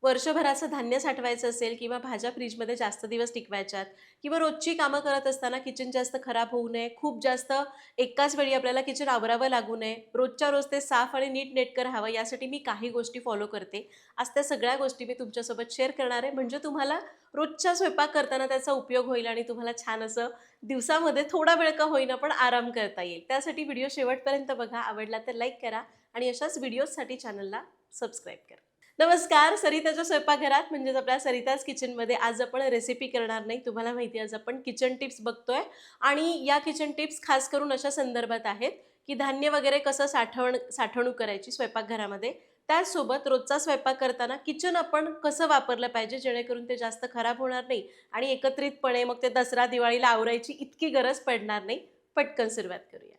वर्षभराचं धान्य साठवायचं असेल किंवा भाज्या फ्रीजमध्ये जास्त दिवस टिकवायच्यात किंवा रोजची कामं करत असताना किचन जास्त खराब होऊ नये, खूप जास्त एकाच वेळी आपल्याला किचन आवरावं लागू नये, रोजच्या रोज ते साफ आणि नीटनेटकं राहावं, यासाठी मी काही गोष्टी फॉलो करते. आज त्या सगळ्या गोष्टी मी तुमच्यासोबत शेअर करणार आहे, म्हणजे तुम्हाला रोजच्या स्वयंपाक करताना त्याचा उपयोग होईल आणि तुम्हाला छान असं दिवसामध्ये थोडा वेळ का होईना पण आराम करता येईल. त्यासाठी व्हिडिओ शेवटपर्यंत बघा, आवडला तर लाईक करा आणि अशाच व्हिडिओजसाठी चॅनलला सबस्क्राईब करा. नमस्कार, सरिताच्या स्वयंपाकघरात म्हणजेच आपल्या सरिताज किचनमध्ये आज आपण रेसिपी करणार नाही. तुम्हाला माहिती आहे आज आपण किचन टिप्स बघतोय आणि या किचन टिप्स खास करून अशा संदर्भात आहेत की धान्य वगैरे कसं साठवणूक करायची स्वयंपाकघरामध्ये, त्याचसोबत रोजचा स्वयंपाक करताना किचन आपण कसं वापरलं पाहिजे जेणेकरून ते जास्त खराब होणार नाही आणि एकत्रितपणे मग ते दसरा दिवाळीला आवरायची इतकी गरज पडणार नाही. पटकन सुरुवात करूया.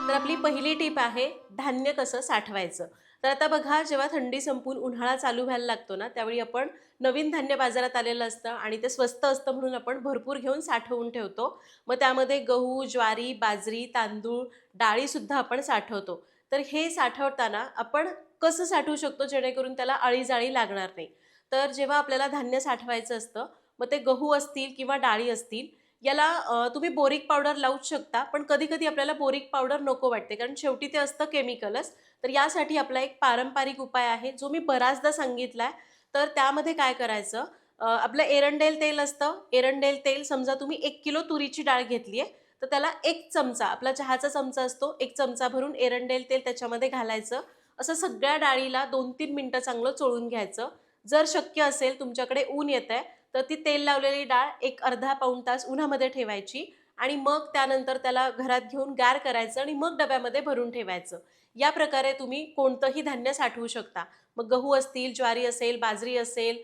तर आपली पहिली टिप आहे धान्य कसं साठवायचं. तर आता बघा, जेव्हा थंडी संपून उन्हाळा चालू व्हायला लागतो ना, त्यावेळी आपण नवीन धान्य बाजारात आलेलं असतं आणि ते स्वस्त असतं म्हणून आपण भरपूर घेऊन साठवून ठेवतो. मग त्यामध्ये गहू, ज्वारी, बाजरी, तांदूळ, डाळीसुद्धा आपण साठवतो. तर हे साठवताना आपण कसं साठवू शकतो जेणेकरून त्याला अळीजाळी लागणार नाही. तर जेव्हा आपल्याला धान्य साठवायचं असतं, मग ते गहू असतील किंवा डाळी असतील, याला तुम्ही बोरिक पावडर लावूच शकता, पण कधी-कधी आपल्याला बोरिक पावडर नको वाटते, कारण शेवटी ते असतं केमिकलच. तर यासाठी आपला एक पारंपरिक उपाय आहे, जो मी बऱ्याचदा सांगितलाय. तर त्यामध्ये काय करायचं, आपलं एरंडेल तेल असतं. एरंडेल तेल समजा तुम्ही 1 किलो तुरीची डाळ घेतली आहे, तर त्याला 1 चमचा, आपला चहाचा चमचा असतो, 1 चमचा भरून एरंडेल तेल त्याच्यामध्ये घालायचं. असं सगळ्या डाळीला 2-3 मिनिटं चांगलं चोळून घ्यायचं. जर शक्य असेल, तुमच्याकडे ऊन येतंय, तर ती तेल लावलेली डाळ एक अर्धा पाऊण तास उन्हामध्ये ठेवायची आणि मग त्यानंतर त्याला घरात घेऊन गार करायचं आणि मग डब्यामध्ये भरून ठेवायचं. या प्रकारे तुम्ही कोणतंही धान्य साठवू शकता. मग गहू असतील, ज्वारी असेल, बाजरी असेल,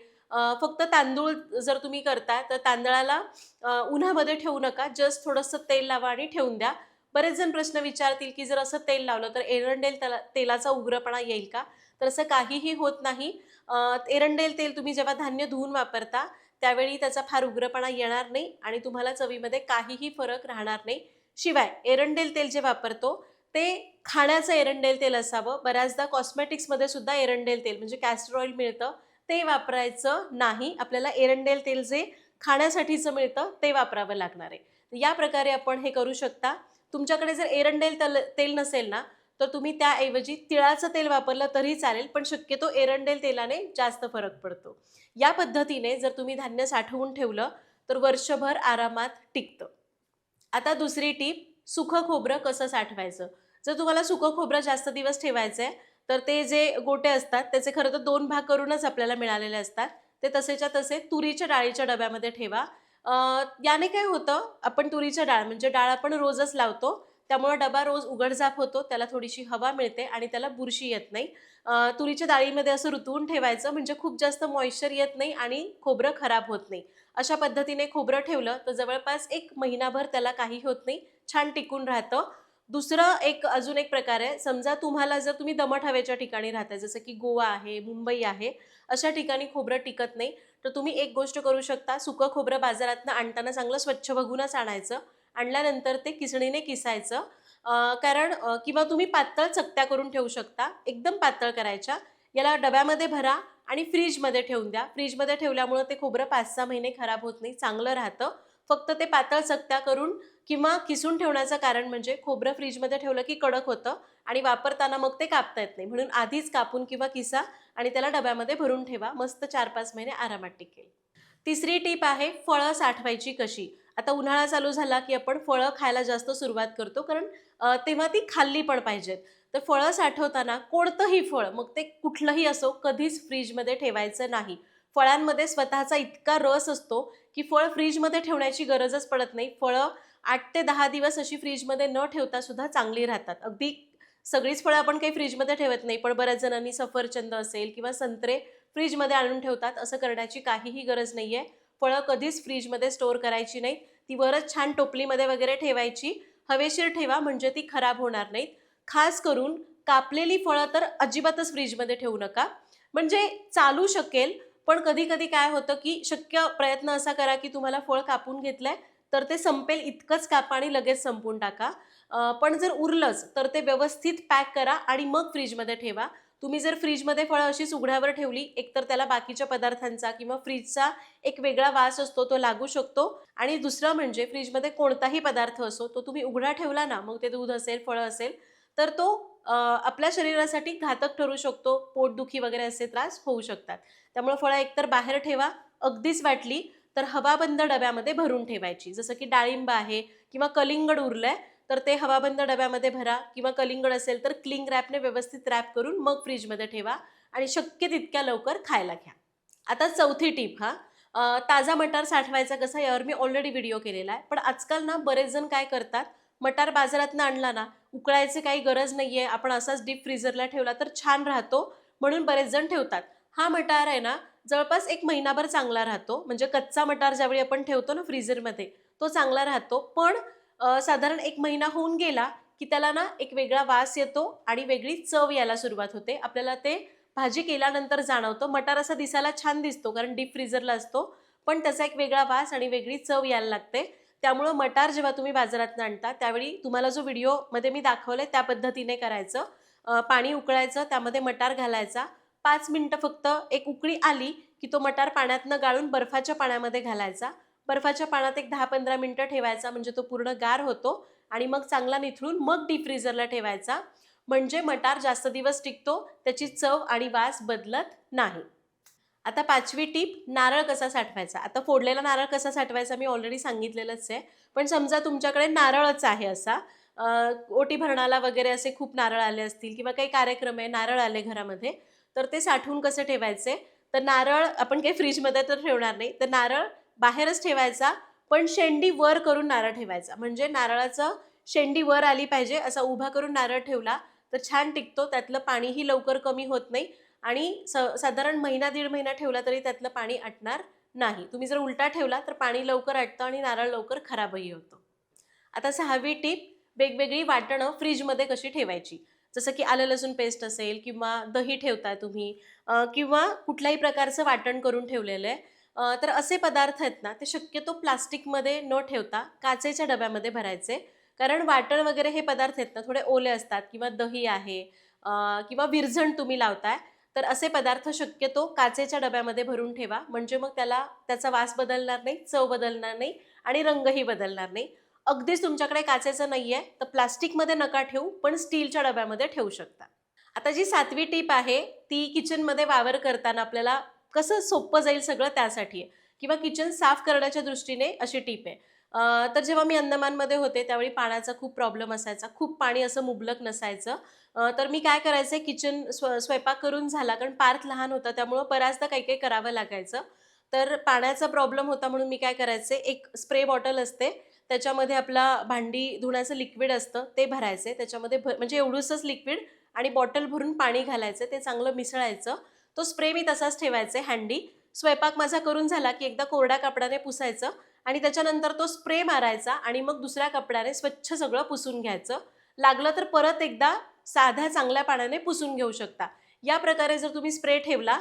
फक्त तांदूळ जर तुम्ही करताय तर तांदळाला उन्हामध्ये ठेवू नका, जस्ट थोडंसं तेल लावा आणि ठेवून द्या. बरेच जण प्रश्न विचारतील की जर असं तेल लावलं तर एरंडेल तेलाचा उग्रपणा येईल का? तर असं काहीही होत नाही. एरंडेल तेल तुम्ही जेव्हा धान्य धुवून वापरता त्यावेळी त्याचा फार उग्रपणा येणार नाही आणि तुम्हाला चवीमध्ये काहीही फरक राहणार नाही. शिवाय एरंडेल तेल जे वापरतो ते खाण्याचं एरंडेल तेल असावं. बऱ्याचदा कॉस्मेटिक्समध्ये सुद्धा एरंडेल तेल म्हणजे कॅस्टर ऑइल मिळतं, ते वापरायचं नाही. आपल्याला एरंडेल तेल जे खाण्यासाठीचं मिळतं ते वापरावं लागणार आहे. या प्रकारे आपण हे करू शकता. तुमच्याकडे जर एरंडेल तेल नसेल ना, तर तुम्ही त्याऐवजी तिळाचं तेल वापरलं तरी चालेल, पण शक्यतो एरंडेल तेलाने जास्त फरक पडतो. या पद्धतीने जर तुम्ही धान्य साठवून ठेवलं तर वर्षभर आरामात टिकतं. आता दुसरी टीप, सुकं खोबरं कसं साठवायचं. जर तुम्हाला सुकं खोबरं जास्त दिवस ठेवायचं आहे, तर ते जे गोटे असतात त्याचे खरं तर 2 भाग करूनच आपल्याला मिळालेले असतात. ते तसेच्या तसे तुरीच्या डाळीच्या डब्यामध्ये ठेवा. याने काय होतं, आपण तुरीच्या डाळ म्हणजे डाळ आपण रोजच लावतो, त्यामुळे डबा रोज उघडझाप होतो, त्याला थोडीशी हवा मिळते आणि त्याला बुरशी येत नाही. तुरीच्या डाळीमध्ये असं रुतवून ठेवायचं, म्हणजे खूप जास्त मॉइश्चर येत नाही आणि खोबरं खराब होत नाही. अशा पद्धतीने खोबरं ठेवलं तर जवळपास 1 महिनाभर त्याला काही होत नाही, छान टिकून राहतं. दुसरं अजून एक प्रकार आहे. समजा तुम्हाला जर तुम्ही दमट हवेच्या ठिकाणी राहताय, जसं की गोवा आहे, मुंबई आहे, अशा ठिकाणी खोबरं टिकत नाही. तर तुम्ही एक गोष्ट करू शकता, सुकं खोबरं बाजारातनं आणताना चांगलं स्वच्छ बघूनच आणायचं. आणल्यानंतर ते किसणीने किसायचं. कारण किंवा तुम्ही पातळ चकत्या करून ठेवू शकता, एकदम पातळ करायच्या. याला डब्यामध्ये भरा आणि फ्रीजमध्ये ठेवून द्या. फ्रीजमध्ये ठेवल्यामुळं ते खोबरं 5-6 महिने खराब होत नाही, चांगलं राहतं. फक्त ते पातळ चकत्या करून किंवा किसून ठेवण्याचं कारण म्हणजे खोबरं फ्रीजमध्ये ठेवलं की कडक होतं आणि वापरताना मग ते कापता येत नाही. म्हणून आधीच कापून किंवा किसा आणि त्याला डब्यामध्ये भरून ठेवा. मस्त 4-5 महिने आरामात टिकेल. तिसरी टीप आहे फळं साठवायची कशी. आता उन्हाळा चालू झाला की आपण फळं खायला जास्त सुरुवात करतो, कारण तेव्हा ती खाल्ली पण पाहिजेत. तर फळं साठवताना कोणतंही फळ, मग ते कुठलंही असो, कधीच फ्रीजमध्ये ठेवायचं नाही. फळांमध्ये स्वतःचा इतका रस असतो की फळ फ्रीजमध्ये ठेवण्याची गरजच पडत नाही. फळं 8 ते 10 दिवस अशी फ्रीजमध्ये न ठेवता सुद्धा चांगली राहतात. अगदी सगळीच फळं आपण काही फ्रीजमध्ये ठेवत नाही, पण बऱ्याच जणांनी सफरचंद असेल किंवा संत्रे फ्रीजमध्ये आणून ठेवतात. असं करण्याची काहीही गरज नाहीये. फळं कधीच फ्रीजमध्ये स्टोअर करायची नाहीत. ती वरच छान टोपलीमध्ये वगैरे ठेवायची. हवेशीर ठेवा, म्हणजे ती खराब होणार नाहीत. खास करून कापलेली फळं तर अजिबातच फ्रीजमध्ये ठेवू नका. म्हणजे चालू शकेल, पण कधी-कधी काय होतं की शक्य प्रयत्न असा करा की तुम्हाला फळ कापून घेतलंय, तर ते संपेल इतकंच कापा आणि लगेच संपवून टाका. पण जर उरलंच तर ते व्यवस्थित पॅक करा आणि मग फ्रीजमध्ये ठेवा. तुम्ही जर फ्रीजमध्ये फळं अशीच उघड्यावर ठेवली, एकतर त्याला बाकीच्या पदार्थांचा किंवा फ्रीजचा एक वेगळा वास असतो तो लागू शकतो आणि दुसरं म्हणजे फ्रीजमध्ये कोणताही पदार्थ असो तो तुम्ही उघडा ठेवला ना, मग ते दूध असेल, फळं असेल, तर तो आपल्या शरीरासाठी घातक ठरू शकतो. पोटदुखी वगैरे असे त्रास होऊ शकतात. त्यामुळे फळं एकतर बाहेर ठेवा, अगदीच वाटली तर हवाबंद डब्यामध्ये भरून ठेवायची. जसं की डाळिंब आहे किंवा कलिंगड उरलंय, तर ते हवाबंद डब्यामध्ये भरा किंवा कलिंगड असेल तर क्लिंग रॅपने व्यवस्थित रॅप करून मग फ्रीजमध्ये ठेवा आणि शक्य तितक्या लवकर खायला घ्या. आता चौथी टीप ताजा मटार साठवायचा कसा यावर मी ऑलरेडी व्हिडिओ केलेला आहे. पण आजकाल ना बरेच जण काय करतात, मटार बाजारातनं आणला ना, उकळायची काही गरज नाहीये, आपण असाच डीप फ्रीझरला ठेवला तर छान राहतो म्हणून बरेच जण ठेवतात. हा मटार आहे ना जवळपास 1 महिनाभर चांगला राहतो. म्हणजे कच्चा मटार ज्यावेळी आपण ठेवतो ना फ्रीझरमध्ये तो चांगला राहतो. पण साधारण 1 महिना होऊन गेला की त्याला ना एक वेगळा वास येतो आणि वेगळी चव यायला सुरुवात होते. आपल्याला ते भाजी केल्यानंतर जाणवतं. मटार असा दिसायला छान दिसतो कारण डीप फ्रीझरला असतो, पण त्याचा एक वेगळा वास आणि वेगळी चव यायला लागते. त्यामुळं मटार जेव्हा तुम्ही बाजारातून आणता त्यावेळी तुम्हाला जो व्हिडिओमध्ये मी दाखवलाय त्या पद्धतीने करायचं. पाणी उकळायचं, त्यामध्ये मटार घालायचा, 5 मिनिटं फक्त एक उकळी आली की तो मटार पाण्यातनं गाळून बर्फाच्या पाण्यामध्ये घालायचा. बर्फाच्या पाण्यात एक 10-15 मिनिटं ठेवायचा म्हणजे तो पूर्ण गार होतो आणि मग चांगला निथळून मग डीप फ्रीझरला ठेवायचा. म्हणजे मटार जास्त दिवस टिकतो, त्याची चव आणि वास बदलत नाही. आता 5वी टीप, नारळ कसा साठवायचा. आता फोडलेला नारळ कसा साठवायचा मी ऑलरेडी सांगितलेलंच आहे. पण समजा तुमच्याकडे नारळच आहे असा, ओटी भरणाला वगैरे असे खूप नारळ आले असतील किंवा काही कार्यक्रम आहे, नारळ आले घरामध्ये, तर ते साठवून कसे ठेवायचे. तर नारळ आपण काही फ्रीजमध्ये तर ठेवणार नाही, तर नारळ बाहेरच ठेवायचा, पण शेंडी वर करून नारळ ठेवायचा. म्हणजे नारळाचं शेंडी वर आली पाहिजे, असा उभा करून नारळ ठेवला तर छान टिकतो. त्यातलं पाणीही लवकर कमी होत नाही आणि साधारण महिना 1.5 महिना ठेवला तरी त्यातलं पाणी आटणार नाही. तुम्ही जर उलटा ठेवला तर पाणी लवकर आटतं आणि नारळ लवकर खराबही होतो. आता 6वी टीप, वेगवेगळी वाटणं फ्रीजमध्ये कशी ठेवायची. जसं की आलं लसूण पेस्ट असेल किंवा दही ठेवताय तुम्ही किंवा कुठल्याही प्रकारचं वाटण करून ठेवलेलं आहे. तर असे पदार्थ आहेत ना ते शक्यतो प्लास्टिकमध्ये न ठेवता काचेच्या डब्यामध्ये भरायचे. कारण वाटण वगैरे हे पदार्थ आहेत ना थोडे ओले असतात किंवा दही आहे किंवा विरझण तुम्ही लावताय, तर असे पदार्थ शक्यतो काचेच्या डब्यामध्ये भरून ठेवा. म्हणजे मग त्याचा वास बदलणार नाही, चव बदलणार नाही आणि रंगही बदलणार नाही. अगदीच तुमच्याकडे काचेचं नाहीये तर प्लास्टिकमध्ये नका ठेवू, पण स्टीलच्या डब्यामध्ये ठेवू शकता. आता जी 7वी टीप आहे ती किचनमध्ये वावर करताना आपल्याला कसं सोपं जाईल सगळं त्यासाठी आहे किंवा किचन साफ करण्याच्या दृष्टीने अशी टीप आहे. तर जेव्हा मी अंदमानमध्ये होते त्यावेळी पाण्याचा खूप प्रॉब्लेम असायचा, खूप पाणी असं मुबलक नसायचं. तर मी काय करायचे, स्वयंपाक करून झाला कारण पार्थ लहान होता त्यामुळं बऱ्याचदा काही काही करावं लागायचं. तर पाण्याचा प्रॉब्लेम होता म्हणून मी काय करायचे, एक स्प्रे बॉटल असते त्याच्यामध्ये आपला भांडी धुण्याचं लिक्विड असतं ते भरायचे. त्याच्यामध्ये म्हणजे एवढंसंच लिक्विड आणि बॉटल भरून पाणी घालायचं, ते चांगलं मिसळायचं. तो स्प्रे मी तसाच ठेवायचे हँडी. स्वयंपाक माझा करून झाला की एकदा कोरड्या कपड्याने पुसायचं आणि त्याच्यानंतर तो स्प्रे मारायचा आणि मग दुसऱ्या कपड्याने स्वच्छ सगळं पुसून घ्यायचं. लागलं तर परत एकदा साध्या चांगल्या पाण्याने पुसून घेऊ शकता. या प्रकारे जर तुम्ही स्प्रे ठेवला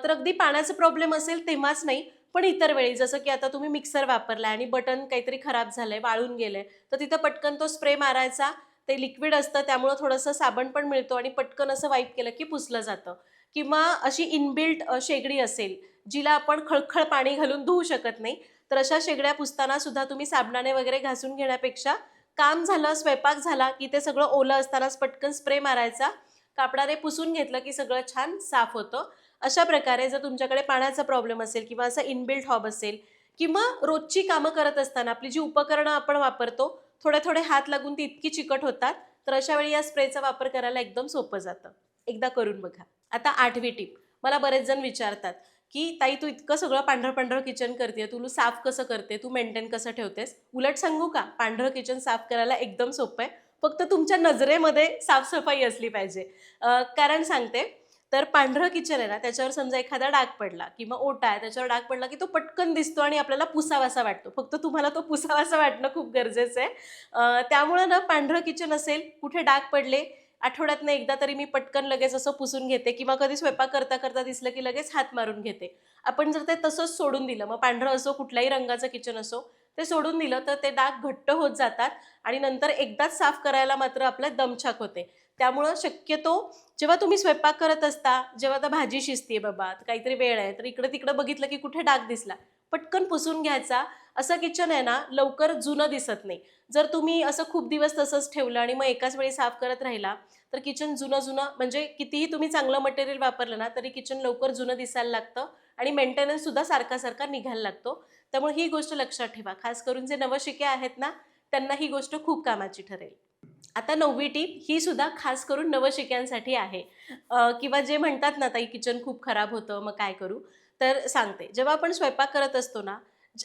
तर अगदी पाण्याचा प्रॉब्लेम असेल तेव्हाच नाही, पण इतर वेळी जसं की आता तुम्ही मिक्सर वापरलाय आणि बटन काहीतरी खराब झालंय, वाळून गेलंय, तर तिथं पटकन तो स्प्रे मारायचा. ते लिक्विड असतं त्यामुळं थोडंसं साबण पण मिळतो आणि पटकन असं वाईप केलं की पुसलं जातं. किंवा अशी इनबिल्ट शेगडी असेल, जिला आपण खळखळ पाणी घालून धुवू शकत नाही, तर अशा शेगड्या पुसताना सुद्धा तुम्ही साबणाने वगैरे घासून घेण्यापेक्षा काम झालं, स्वयंपाक झाला की ते सगळं ओलं असतानाच पटकन स्प्रे मारायचा, कापडाने पुसून घेतलं की सगळं छान साफ होतं. अशा प्रकारे जर तुमच्याकडे पाण्याचा प्रॉब्लेम असेल किंवा असं इनबिल्ट हॉब असेल किंवा रोजची कामं करत असताना आपली जी उपकरणं आपण वापरतो थोडे थोडे हात लागून ती इतकी चिकट होतात, तर अशा वेळी या स्प्रेचा वापर करायला एकदम सोपं जातं. एकदा करून बघा. आता 8वी टीप, मला बरेच जण विचारतात की ताई तू इतकं सगळं पांढरं पांढरं किचन करते, तू साफ कसं करते, तू मेंटेन कसं ठेवतेस. उलट सांगू का, पांढरं किचन साफ करायला एकदम सोपं आहे. फक्त तुमच्या नजरेमध्ये साफसफाई असली पाहिजे. कारण सांगते, तर पांढरं किचन आहे ना त्याच्यावर समजा एखादा डाग पडला किंवा ओटा आहे त्याच्यावर डाग पडला की तो पटकन दिसतो आणि आपल्याला पुसावासा वाटतो. फक्त तुम्हाला तो पुसावासा वाटणं खूप गरजेचं आहे. त्यामुळं ना पांढरं किचन असेल, कुठे डाग पडले, आठवड्यातनं एकदा तरी मी पटकन लगेच असं पुसून घेते किंवा कधी स्वयंपाक करता करता दिसलं की लगेच हात मारून घेते. आपण जर ते तसंच सोडून दिलं, मग पांढरं असो कुठल्याही रंगाचं किचन असो, ते सोडून दिलं तर ते डाग घट्ट होत जातात आणि नंतर एकदाच साफ करायला मात्र आपलं दमछाक होते. त्यामुळं शक्यतो जेव्हा तुम्ही स्वयंपाक करत असता, जेव्हा आता भाजी शिजतीये बाबा, काहीतरी वेळ आहे, तर इकडं-तिकडं बघितलं की कुठे डाग दिसला, पटकन पुसून घ्यायचा. असं किचन आहे ना, लवकर जुनं दिसत नाही. जर तुम्ही असं खूप दिवस तसंच ठेवलं आणि मग एकाच वेळी साफ करत राहिला, तर किचन जुनं-जुनं म्हणजे कितीही तुम्ही चांगलं मटेरियल वापरलं ना, तरी किचन लवकर जुनं दिसायला लागतं आणि मेंटेनन्ससुद्धा सारखा-सारखा निघायला लागतो. त्यामुळे ही गोष्ट लक्षात ठेवा. खास करून जे नवशिके आहेत ना, त्यांना ही गोष्ट खूप कामाची ठरेल. आता 9वी टीप ही सुद्धा खास करून नवशिक्यांसाठी आहे. किंवा जे म्हणतात ना, ताई किचन खूप खराब होतं, मग काय करू? तर सांगते. जेव्हा आपण स्वयंपाक करत असतो ना,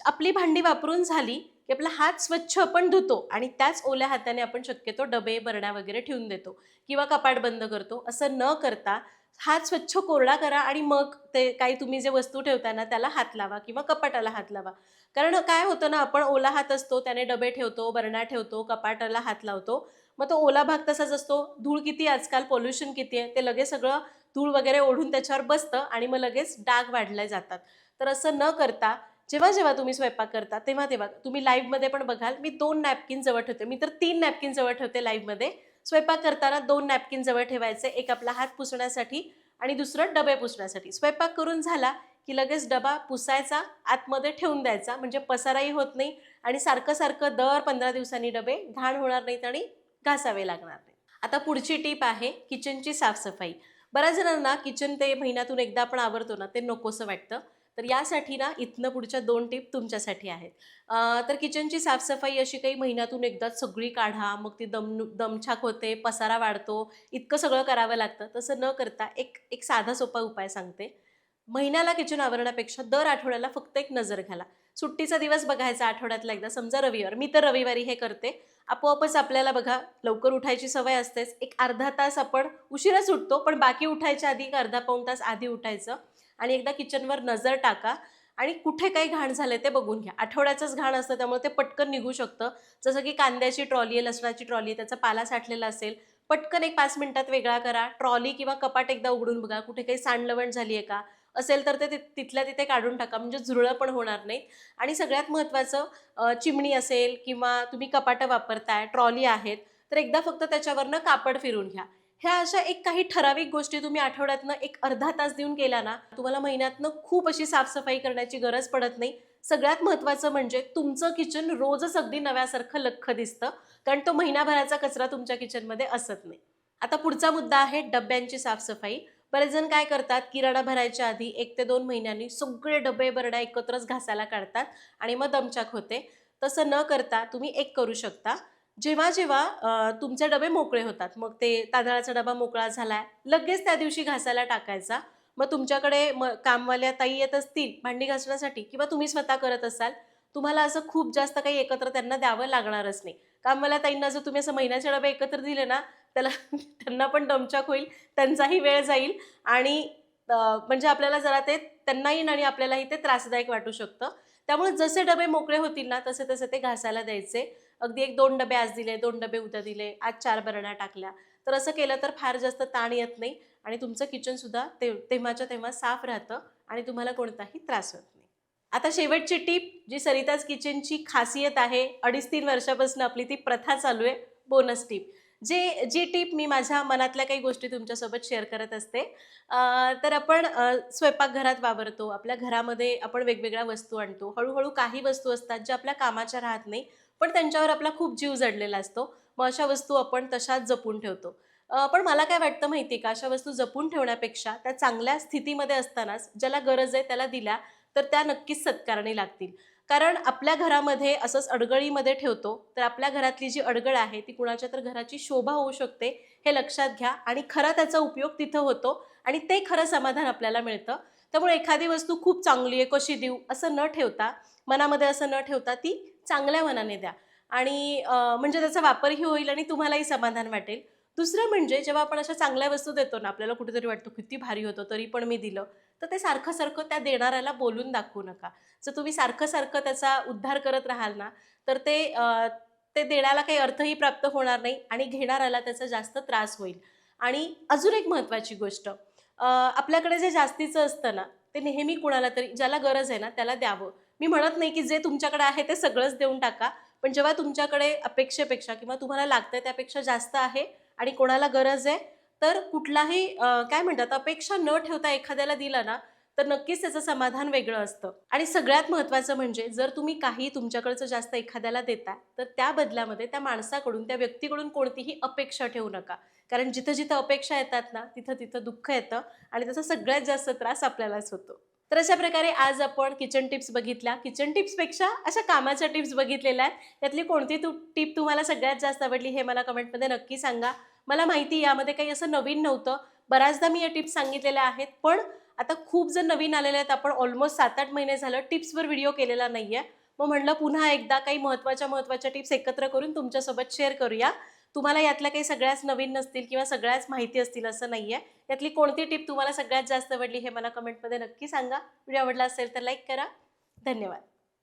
आपली भांडी वापरून झाली, की आपला हात स्वच्छ आपण धुतो आणि त्याच ओल्या हाताने आपण शक्यतो डबे, बरण्या वगैरे ठेवून देतो किंवा कपाट बंद करतो. असं न करता हात स्वच्छ कोरडा करा आणि मग ते काही तुम्ही जे वस्तू ठेवताय ना, त्याला हात लावा किंवा कपाटाला हात लावा. कारण काय होतं ना, आपण ओला हात असतो, त्याने डबे ठेवतो, बरण्या ठेवतो, कपाटाला हात लावतो. मग तो ओला भाग तसाच असतो. धूळ किती आजकाल पोल्युशन किती आहे, ते लगेच सगळं धूळ वगैरे ओढून त्याच्यावर बसतं आणि मग लगेच डाग वाढले जातात. तर असं न करता जेव्हा-जेव्हा तुम्ही स्वयंपाक करता, तेव्हा-तेव्हा तुम्ही लाईव्हमध्ये पण बघाल, मी 2 नॅपकिन जवळ ठेवते. मी तर 3 नॅपकिन जवळ ठेवते लाईव्हमध्ये. स्वयंपाक करताना 2 नॅपकिन जवळ ठेवायचे. एक आपला हात पुसण्यासाठी आणि दुसरं डबे पुसण्यासाठी. स्वयंपाक करून झाला, की लगेच डबा पुसायचा, आतमध्ये ठेवून द्यायचा. म्हणजे पसाराही होत नाही आणि सारखं-सारखं दर 15 दिवसांनी डबे घाण होणार नाहीत आणि घासावे लागणार नाही. आता पुढची टीप आहे किचनची साफसफाई. बऱ्याच जणांना किचन ते महिन्यातून एकदा आपण आवरतो ना, ते नकोसं वाटतं. तर यासाठी ना इथनं पुढच्या 2 टीप तुमच्यासाठी आहेत. तर किचनची साफसफाई अशी काही महिन्यातून एकदाच सगळी काढा, मग ती दमछाक होते, पसारा वाढतो, इतकं सगळं करावं लागतं. तसं न करता एक एक साधा सोपा उपाय सांगते. महिन्याला किचन आवरण्यापेक्षा दर आठवड्याला फक्त एक नजर घाला. सुट्टीचा दिवस बघायचा आठवड्यातला एकदा, समजा रविवार. मी तर रविवारी हे करते. आपोआपच आपल्याला बघा लवकर उठायची सवय असतेच. एक अर्धा तास आपण उशिराच उठतो, पण बाकी उठायच्या आधी एक अर्धा पाऊण तास आधी उठायचं आणि एकदा किचनवर नजर टाका आणि कुठे काही घाण झालंय ते बघून घ्या. आठवड्याचंच घाण असतं त्यामुळे ते पटकन निघू शकतं. जसं की कांद्याची ट्रॉली आहे, लसणाची ट्रॉली आहे, त्याचा पाला साठलेला असेल, पटकन एक 5 मिनिटात वेगळा करा. ट्रॉली किंवा कपाट एकदा उघडून बघा, कुठे काही सांडलवण झाली आहे का? असेल तर ते तिथल्या तिथे काढून टाका, म्हणजे झुरळं पण होणार नाहीत. आणि सगळ्यात महत्त्वाचं, चिमणी असेल किंवा तुम्ही कपाटं वापरताय, ट्रॉली आहेत, तर एकदा फक्त त्याच्यावरनं कापड फिरून घ्या. ह्या अशा एक काही ठराविक गोष्टी तुम्ही आठवड्यातनं एक अर्धा तास देऊन केला ना, तुम्हाला महिन्यातनं खूप अशी साफसफाई करण्याची गरज पडत नाही. सगळ्यात महत्त्वाचं म्हणजे तुमचं किचन रोजच अगदी नव्यासारखं लख्ख दिसतं, कारण तो महिनाभराचा कचरा तुमच्या किचनमध्ये असत नाही. आता पुढचा मुद्दा आहे डब्यांची साफसफाई. बरेच जण काय करतात, किराणा भरायच्या आधी 1 ते 2 महिन्यांनी सगळे डबे बरड्या एकत्रच घासायला काढतात आणि मग दमछाक होते. तसं न करता तुम्ही एक करू शकता. जेव्हा-जेव्हा तुमचे डबे मोकळे होतात, मग ते तांदळाचा डबा मोकळा झालाय, लगेच त्या दिवशी घासायला टाकायचा. मग तुमच्याकडे कामवाल्या ताई येत असतील भांडी घासण्यासाठी किंवा तुम्ही स्वतः करत असाल, तुम्हाला असं खूप जास्त काही एकत्र त्यांना द्यावं लागणारच नाही. कामवाल्या ताईंना जर तुम्ही असं महिन्याचे डबे एकत्र दिले ना, त्याला त्यांना पण दमछाक होईल, त्यांचाही वेळ जाईल आणि म्हणजे आपल्याला जरा ते त्यांनाही आणि आपल्यालाही ते त्रासदायक वाटू शकतं. त्यामुळे जसे डबे मोकळे होतील ना, तसे-तसे ते घासायला द्यायचे. अगदी 1-2 डबे आज दिले, 2 डबे उद्या दिले, आज 4 बरण्या टाकल्या. तर असं केलं तर फार जास्त ताण येत नाही आणि तुमचं किचनसुद्धा तेव्हाच्या तेव्हा साफ राहतं आणि तुम्हाला कोणताही त्रास होत नाही. आता शेवटची टीप जी सरिताज किचनची खासियत आहे, 2.5-3 वर्षापासून आपली ती प्रथा चालू आहे, बोनस टीप. जी टीप मी माझ्या मनातल्या काही गोष्टी तुमच्यासोबत शेअर करत असते. तर आपण स्वयंपाकघरात वावरतो, आपल्या घरामध्ये आपण वेगवेगळ्या वस्तू आणतो. हळू काही वस्तू असतात ज्या आपल्या कामाच्या राहत नाही, पण त्यांच्यावर आपला खूप जीव जडलेला असतो. मग अशा वस्तू आपण तशाच जपून ठेवतो. पण मला काय वाटतं माहिती आहे का, अशा वस्तू जपून ठेवण्यापेक्षा त्या चांगल्या स्थितीमध्ये असतानाच ज्याला गरज आहे त्याला दिल्या, तर त्या नक्कीच सत्कारणी लागतील. कारण आपल्या घरामध्ये असंच अडगळीमध्ये ठेवतो, तर आपल्या घरातली जी अडगळ आहे ती कुणाच्या तर घराची शोभा होऊ शकते, हे लक्षात घ्या आणि खरा त्याचा उपयोग तिथं होतो आणि ते खरं समाधान आपल्याला मिळतं. त्यामुळे एखादी वस्तू खूप चांगली आहे, कशी देऊ असं न ठेवता, मनामध्ये असं न ठेवता ती चांगल्या मनाने द्या आणि म्हणजे त्याचा वापरही होईल आणि तुम्हालाही समाधान वाटेल. दुसरं म्हणजे जेव्हा आपण अशा चांगल्या वस्तू देतो ना, आपल्याला कुठेतरी वाटतं किती भारी होतं तरी पण मी दिलं, तर ते सारखं-सारखं त्या देणाऱ्याला बोलून दाखवू नका. जर तुम्ही सारखं-सारखं त्याचा उद्धार करत राहाल ना, तर ते देण्याला काही अर्थही प्राप्त होणार नाही आणि घेणाऱ्याला त्याचा जास्त त्रास होईल. आणि अजून एक महत्त्वाची गोष्ट, आपल्याकडे जे जास्तीचं असतं ना, ते नेहमी कुणाला तरी ज्याला गरज आहे ना, त्याला द्यावं. मी म्हणत नाही की जे तुमच्याकडे आहे ते सगळंच देऊन टाका, पण जेव्हा तुमच्याकडे अपेक्षेपेक्षा किंवा तुम्हाला लागतंय त्यापेक्षा जास्त आहे आणि कोणाला गरज आहे, तर कुठलाही काय म्हणतात अपेक्षा न ठेवता एखाद्याला दिला ना, तर नक्कीच त्याचं समाधान वेगळं असतं. आणि सगळ्यात महत्त्वाचं म्हणजे जर तुम्ही काही तुमच्याकडचं जास्त एखाद्याला देता, तर त्या बदल्यामध्ये त्या माणसाकडून, त्या व्यक्तीकडून कोणतीही अपेक्षा ठेवू नका. कारण जिथं-जिथं अपेक्षा येतात ना, तिथं-तिथं दुःख येतं आणि त्याचा सगळ्यात जास्त त्रास आपल्यालाच होतो. तर अशा प्रकारे आज आपण किचन टिप्स बघितल्या. किचन टिप्सपेक्षा अशा कामाच्या टिप्स बघितलेल्या आहेत. त्यातली कोणती टिप तुम्हाला सगळ्यात जास्त आवडली हे मला कमेंटमध्ये नक्की सांगा. मला माहिती यामध्ये काही असं नवीन नव्हतं. बऱ्याचदा मी या टिप्स सांगितलेल्या आहेत, पण आता खूप जण नवीन आलेले आहेत. आपण ऑलमोस्ट 7-8 महिने झालं टिप्सवर व्हिडिओ केलेला नाहीये. मग म्हटलं पुन्हा एकदा काही महत्त्वाच्या टिप्स एकत्र करून तुमच्यासोबत शेअर करूया. तुम्हाला यातल्या काही सगळ्याच नवीन नसतील किंवा सगळ्याच माहिती असतील असं नाहीये. यातली कोणती टिप तुम्हाला सगळ्यात जास्त आवडली हे मला कमेंटमध्ये नक्की सांगा. व्हिडिओ आवडला असेल तर लाईक करा. धन्यवाद.